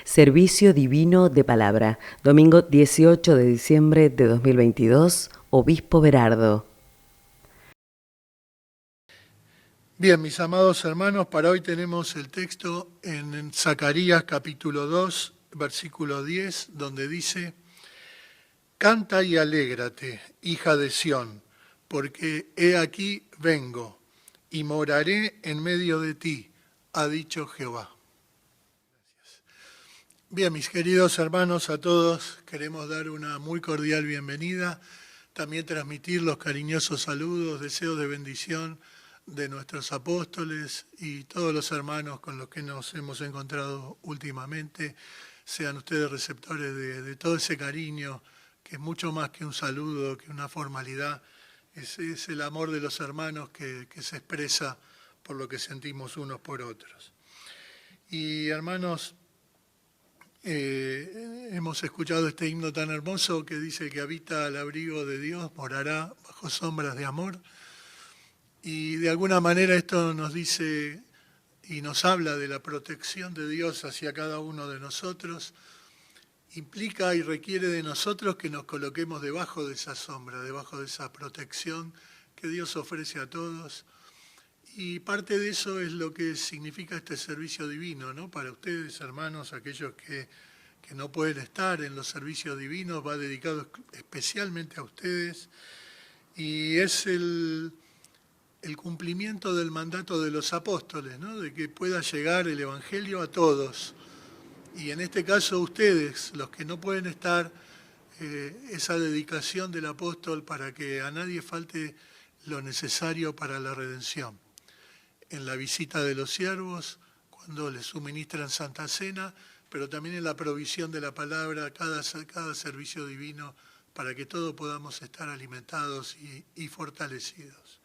Servicio Divino de Palabra, domingo 18 de diciembre de 2022, Obispo Berardo. Bien, mis amados hermanos, para hoy tenemos el texto en Zacarías capítulo 2, versículo 10, donde dice: Canta y alégrate, hija de Sión, porque he aquí vengo y moraré en medio de ti, ha dicho Jehová. Bien, mis queridos hermanos, a todos queremos dar una muy cordial bienvenida, también transmitir los cariñosos saludos, deseos de bendición de nuestros apóstoles y todos los hermanos con los que nos hemos encontrado últimamente. Sean ustedes receptores de todo ese cariño, que es mucho más que un saludo, que una formalidad. Es el amor de los hermanos que se expresa por lo que sentimos unos por otros. Y hermanos, hemos escuchado este himno tan hermoso que dice que habita al abrigo de Dios, morará bajo sombras de amor. Y de alguna manera esto nos dice y nos habla de la protección de Dios hacia cada uno de nosotros. Implica y requiere de nosotros que nos coloquemos debajo de esa sombra, debajo de esa protección que Dios ofrece a todos. Y parte de eso es lo que significa este servicio divino, ¿no? Para ustedes, hermanos, aquellos que no pueden estar en los servicios divinos, va dedicado especialmente a ustedes. Y es el cumplimiento del mandato de los apóstoles, ¿no? De que pueda llegar el Evangelio a todos. Y en este caso ustedes, los que no pueden estar, esa dedicación del apóstol para que a nadie falte lo necesario para la redención. En la visita de los siervos, cuando les suministran Santa Cena, pero también en la provisión de la palabra, cada servicio divino, para que todos podamos estar alimentados y fortalecidos.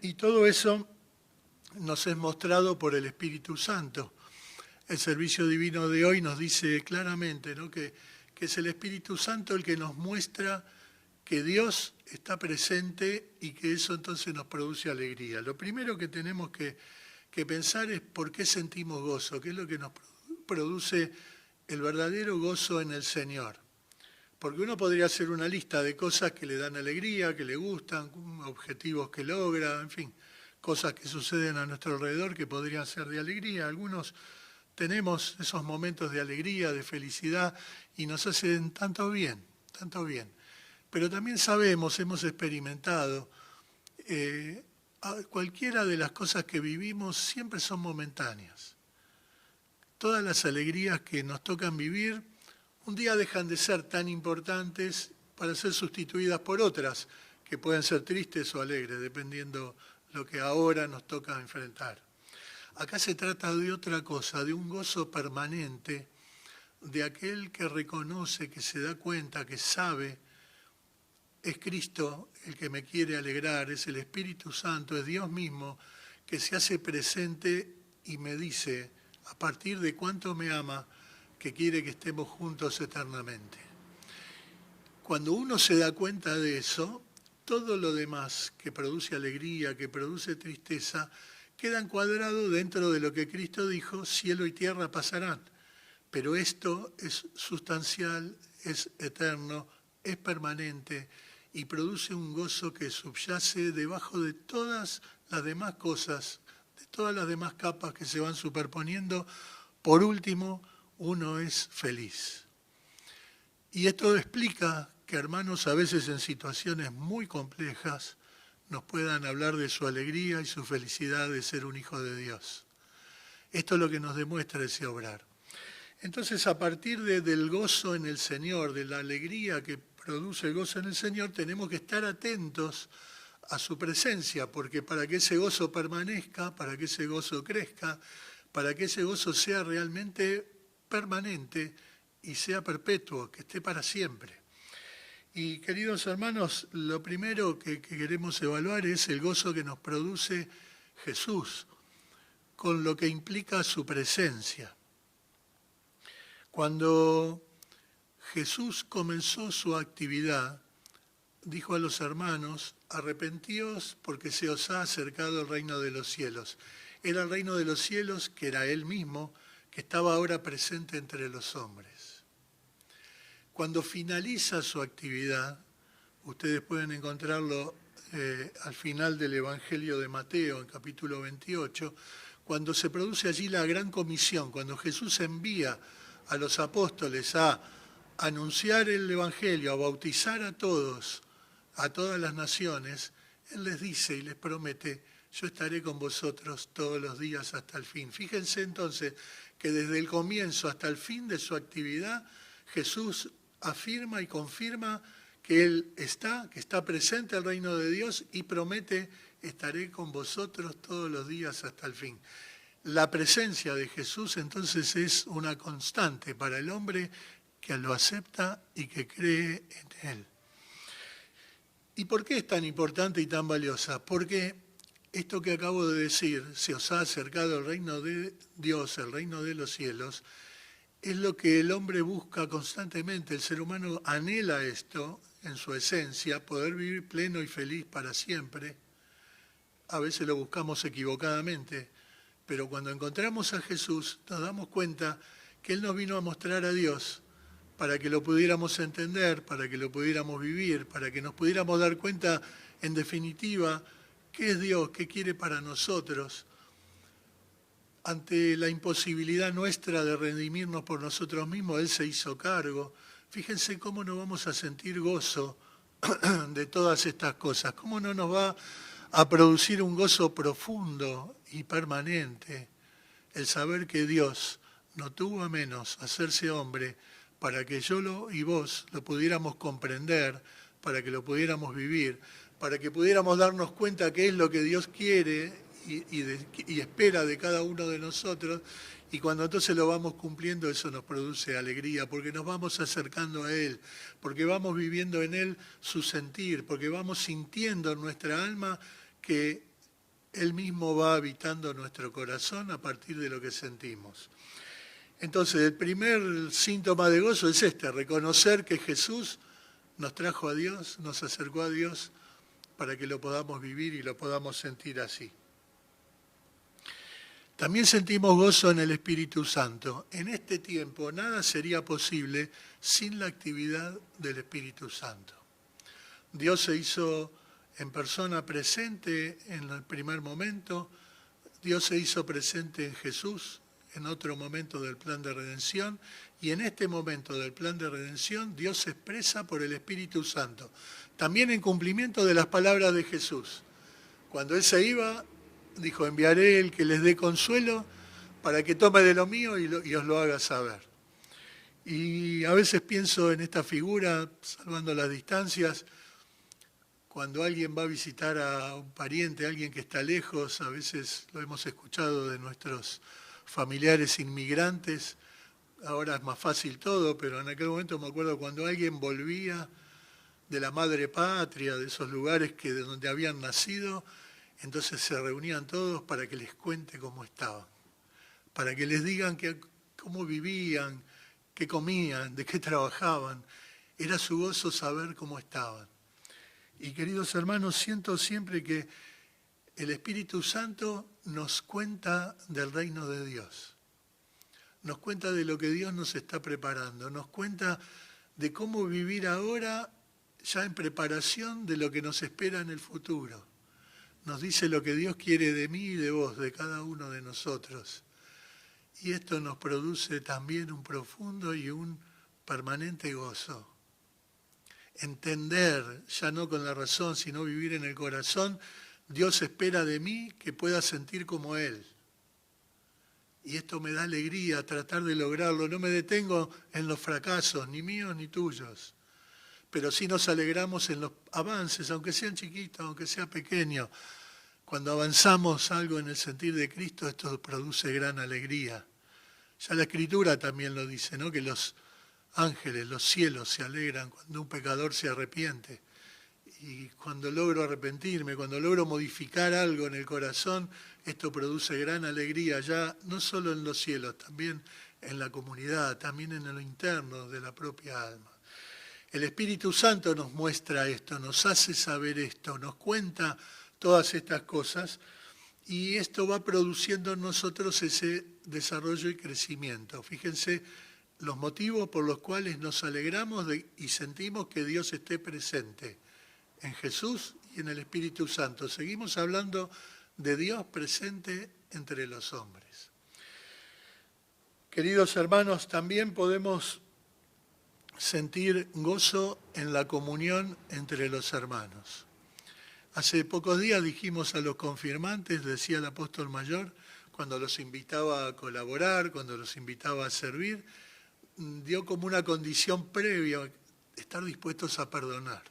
Y todo eso nos es mostrado por el Espíritu Santo. El servicio divino de hoy nos dice claramente, ¿no?, que es el Espíritu Santo el que nos muestra que Dios está presente y que eso entonces nos produce alegría. Lo primero que tenemos que pensar es por qué sentimos gozo, qué es lo que nos produce el verdadero gozo en el Señor. Porque uno podría hacer una lista de cosas que le dan alegría, que le gustan, objetivos que logra, en fin, cosas que suceden a nuestro alrededor que podrían ser de alegría. Algunos tenemos esos momentos de alegría, de felicidad y nos hacen tanto bien, tanto bien. Pero también sabemos, hemos experimentado, cualquiera de las cosas que vivimos siempre son momentáneas. Todas las alegrías que nos tocan vivir, un día dejan de ser tan importantes para ser sustituidas por otras, que pueden ser tristes o alegres, dependiendo lo que ahora nos toca enfrentar. Acá se trata de otra cosa, de un gozo permanente, de aquel que reconoce, que se da cuenta, que sabe. Es Cristo el que me quiere alegrar, es el Espíritu Santo, es Dios mismo que se hace presente y me dice, a partir de cuánto me ama, que quiere que estemos juntos eternamente. Cuando uno se da cuenta de eso, todo lo demás que produce alegría, que produce tristeza, queda encuadrado dentro de lo que Cristo dijo: cielo y tierra pasarán, pero esto es sustancial, es eterno, es permanente y produce un gozo que subyace debajo de todas las demás cosas, de todas las demás capas que se van superponiendo. Por último, uno es feliz. Y esto explica que hermanos a veces en situaciones muy complejas nos puedan hablar de su alegría y su felicidad de ser un hijo de Dios. Esto es lo que nos demuestra ese obrar. Entonces, a partir del gozo en el Señor, de la alegría que produce el gozo en el Señor, tenemos que estar atentos a su presencia, porque para que ese gozo permanezca, para que ese gozo crezca, para que ese gozo sea realmente permanente y sea perpetuo, que esté para siempre. Y queridos hermanos, lo primero que queremos evaluar es el gozo que nos produce Jesús, con lo que implica su presencia. Cuando Jesús comenzó su actividad, dijo a los hermanos: arrepentíos porque se os ha acercado el reino de los cielos. Era el reino de los cielos, que era Él mismo, que estaba ahora presente entre los hombres. Cuando finaliza su actividad, ustedes pueden encontrarlo al final del Evangelio de Mateo, en capítulo 28, cuando se produce allí la gran comisión, cuando Jesús envía a los apóstoles a anunciar el Evangelio, a bautizar a todos, a todas las naciones, Él les dice y les promete: yo estaré con vosotros todos los días hasta el fin. Fíjense entonces que desde el comienzo hasta el fin de su actividad, Jesús afirma y confirma que Él está, que está presente el reino de Dios y promete: estaré con vosotros todos los días hasta el fin. La presencia de Jesús entonces es una constante para el hombre que lo acepta y que cree en Él. ¿Y por qué es tan importante y tan valiosa? Porque esto que acabo de decir, se os ha acercado el reino de Dios, el reino de los cielos, es lo que el hombre busca constantemente. El ser humano anhela esto en su esencia, poder vivir pleno y feliz para siempre. A veces lo buscamos equivocadamente, pero cuando encontramos a Jesús nos damos cuenta que Él nos vino a mostrar a Dios para que lo pudiéramos entender, para que lo pudiéramos vivir, para que nos pudiéramos dar cuenta, en definitiva, qué es Dios, qué quiere para nosotros. Ante la imposibilidad nuestra de redimirnos por nosotros mismos, Él se hizo cargo. Fíjense cómo nos vamos a sentir gozo de todas estas cosas, cómo no nos va a producir un gozo profundo y permanente el saber que Dios no tuvo a menos hacerse hombre para que yo y vos lo pudiéramos comprender, para que lo pudiéramos vivir, para que pudiéramos darnos cuenta qué es lo que Dios quiere y espera de cada uno de nosotros, y cuando entonces lo vamos cumpliendo, eso nos produce alegría, porque nos vamos acercando a Él, porque vamos viviendo en Él su sentir, porque vamos sintiendo en nuestra alma que Él mismo va habitando nuestro corazón a partir de lo que sentimos. Entonces, el primer síntoma de gozo es reconocer que Jesús nos trajo a Dios, nos acercó a Dios para que lo podamos vivir y lo podamos sentir así. También sentimos gozo en el Espíritu Santo. En este tiempo nada sería posible sin la actividad del Espíritu Santo. Dios se hizo en persona presente en el primer momento, Dios se hizo presente en Jesús en otro momento del plan de redención, y en este momento del plan de redención Dios se expresa por el Espíritu Santo, también en cumplimiento de las palabras de Jesús. Cuando Él se iba, dijo: enviaré el que les dé consuelo para que tome de lo mío y os lo haga saber. Y a veces pienso en esta figura, salvando las distancias, cuando alguien va a visitar a un pariente, alguien que está lejos, a veces lo hemos escuchado de nuestros familiares inmigrantes, ahora es más fácil todo, pero en aquel momento me acuerdo cuando alguien volvía de la madre patria, de esos lugares de donde habían nacido, entonces se reunían todos para que les cuente cómo estaban, para que les digan cómo vivían, qué comían, de qué trabajaban. Era su gozo saber cómo estaban. Y queridos hermanos, siento siempre que el Espíritu Santo nos cuenta del reino de Dios, nos cuenta de lo que Dios nos está preparando, nos cuenta de cómo vivir ahora ya en preparación de lo que nos espera en el futuro. Nos dice lo que Dios quiere de mí y de vos, de cada uno de nosotros. Y esto nos produce también un profundo y un permanente gozo. Entender, ya no con la razón, sino vivir en el corazón, Dios espera de mí que pueda sentir como Él. Y esto me da alegría tratar de lograrlo. No me detengo en los fracasos, ni míos ni tuyos. Pero sí nos alegramos en los avances, aunque sean chiquitos, aunque sea pequeños. Cuando avanzamos algo en el sentir de Cristo, esto produce gran alegría. Ya la Escritura también lo dice, ¿no? Que los ángeles, los cielos se alegran cuando un pecador se arrepiente. Y cuando logro arrepentirme, cuando logro modificar algo en el corazón, esto produce gran alegría, ya no solo en los cielos, también en la comunidad, también en lo interno de la propia alma. El Espíritu Santo nos muestra esto, nos hace saber esto, nos cuenta todas estas cosas, y esto va produciendo en nosotros ese desarrollo y crecimiento. Fíjense los motivos por los cuales nos alegramos y sentimos que Dios esté presente en Jesús y en el Espíritu Santo. Seguimos hablando de Dios presente entre los hombres. Queridos hermanos, también podemos sentir gozo en la comunión entre los hermanos. Hace pocos días dijimos a los confirmantes, decía el apóstol mayor, cuando los invitaba a colaborar, cuando los invitaba a servir, dio como una condición previa, estar dispuestos a perdonar.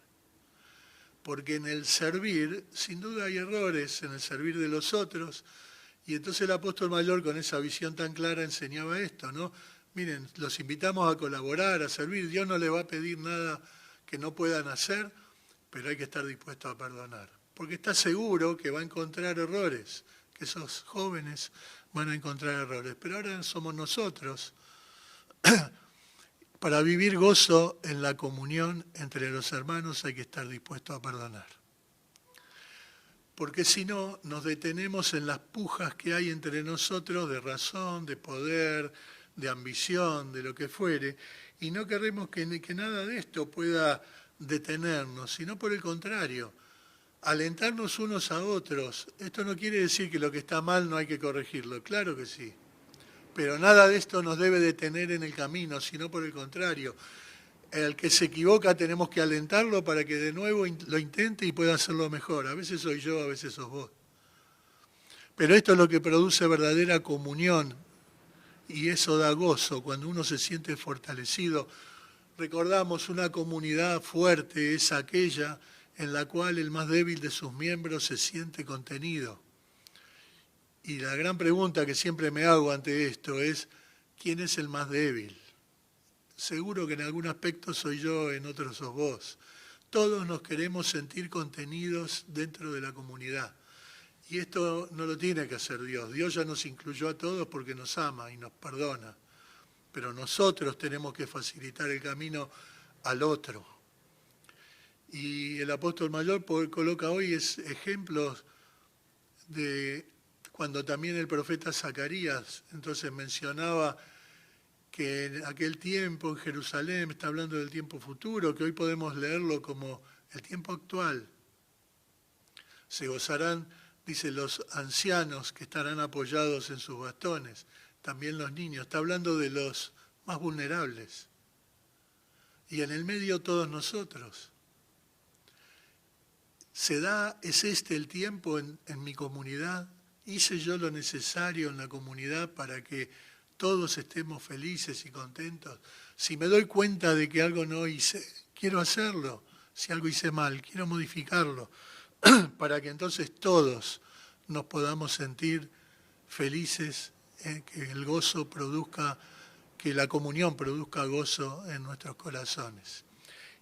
Porque en el servir, sin duda hay errores, en el servir de los otros, y entonces el apóstol mayor con esa visión tan clara enseñaba esto, ¿no? Miren, los invitamos a colaborar, a servir, Dios no les va a pedir nada que no puedan hacer, pero hay que estar dispuestos a perdonar. Porque está seguro que va a encontrar errores, que esos jóvenes van a encontrar errores. Pero ahora somos nosotros. Para vivir gozo en la comunión entre los hermanos hay que estar dispuestos a perdonar. Porque si no, nos detenemos en las pujas que hay entre nosotros de razón, de poder, de ambición, de lo que fuere, y no queremos que nada de esto pueda detenernos, sino por el contrario, alentarnos unos a otros. Esto no quiere decir que lo que está mal no hay que corregirlo, claro que sí, pero nada de esto nos debe detener en el camino, sino por el contrario. El que se equivoca tenemos que alentarlo para que de nuevo lo intente y pueda hacerlo mejor. A veces soy yo, a veces sos vos. Pero esto es lo que produce verdadera comunión y eso da gozo cuando uno se siente fortalecido. Recordamos, una comunidad fuerte es aquella en la cual el más débil de sus miembros se siente contenido. Y la gran pregunta que siempre me hago ante esto es, ¿quién es el más débil? Seguro que en algún aspecto soy yo, en otros sos vos. Todos nos queremos sentir contenidos dentro de la comunidad. Y esto no lo tiene que hacer Dios. Dios ya nos incluyó a todos porque nos ama y nos perdona. Pero nosotros tenemos que facilitar el camino al otro. Y el apóstol mayor coloca hoy ejemplos de cuando también el profeta Zacarías entonces mencionaba que en aquel tiempo en Jerusalén, está hablando del tiempo futuro, que hoy podemos leerlo como el tiempo actual. Se gozarán, dice, los ancianos que estarán apoyados en sus bastones, también los niños. Está hablando de los más vulnerables. Y en el medio todos nosotros. ¿Es este el tiempo en mi comunidad? ¿Hice yo lo necesario en la comunidad para que todos estemos felices y contentos? Si me doy cuenta de que algo no hice, quiero hacerlo. Si algo hice mal, quiero modificarlo, para que entonces todos nos podamos sentir felices, que el gozo produzca, que la comunión produzca gozo en nuestros corazones.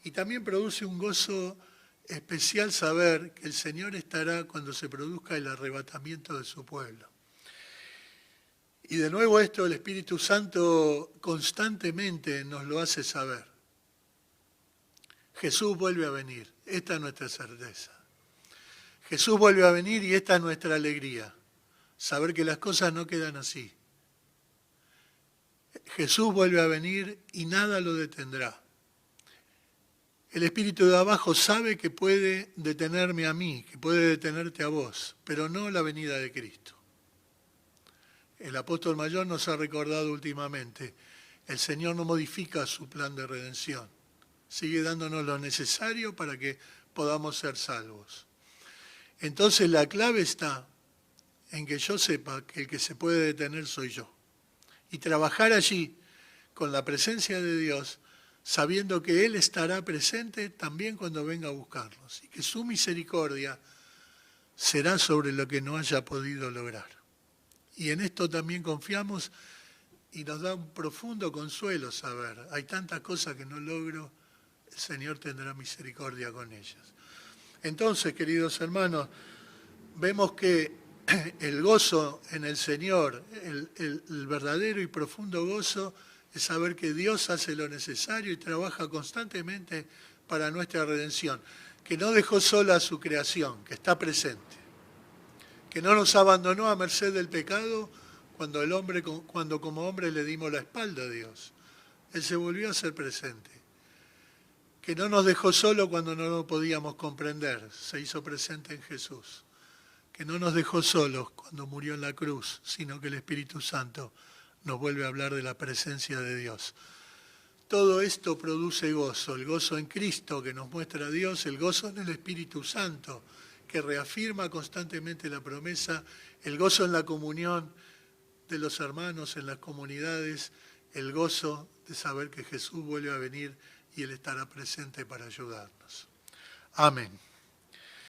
Y también produce un gozo especial saber que el Señor estará cuando se produzca el arrebatamiento de su pueblo. Y de nuevo esto el Espíritu Santo constantemente nos lo hace saber. Jesús vuelve a venir, esta es nuestra certeza. Jesús vuelve a venir y esta es nuestra alegría, saber que las cosas no quedan así. Jesús vuelve a venir y nada lo detendrá. El espíritu de abajo sabe que puede detenerme a mí, que puede detenerte a vos, pero no la venida de Cristo. El apóstol mayor nos ha recordado últimamente, el Señor no modifica su plan de redención, sigue dándonos lo necesario para que podamos ser salvos. Entonces la clave está en que yo sepa que el que se puede detener soy yo. Y trabajar allí con la presencia de Dios, sabiendo que Él estará presente también cuando venga a buscarnos y que su misericordia será sobre lo que no haya podido lograr. Y en esto también confiamos y nos da un profundo consuelo saber, hay tantas cosas que no logro, el Señor tendrá misericordia con ellas. Entonces, queridos hermanos, vemos que el gozo en el Señor, el verdadero y profundo gozo, es saber que Dios hace lo necesario y trabaja constantemente para nuestra redención, que no dejó sola a su creación, que está presente, que no nos abandonó a merced del pecado cuando como hombre le dimos la espalda a Dios. Él se volvió a hacer presente. Que no nos dejó solo cuando no lo podíamos comprender, se hizo presente en Jesús. Que no nos dejó solos cuando murió en la cruz, sino que el Espíritu Santo nos vuelve a hablar de la presencia de Dios. Todo esto produce gozo, el gozo en Cristo que nos muestra a Dios, el gozo en el Espíritu Santo que reafirma constantemente la promesa, el gozo en la comunión de los hermanos, en las comunidades, el gozo de saber que Jesús vuelve a venir y Él estará presente para ayudarnos. Amén.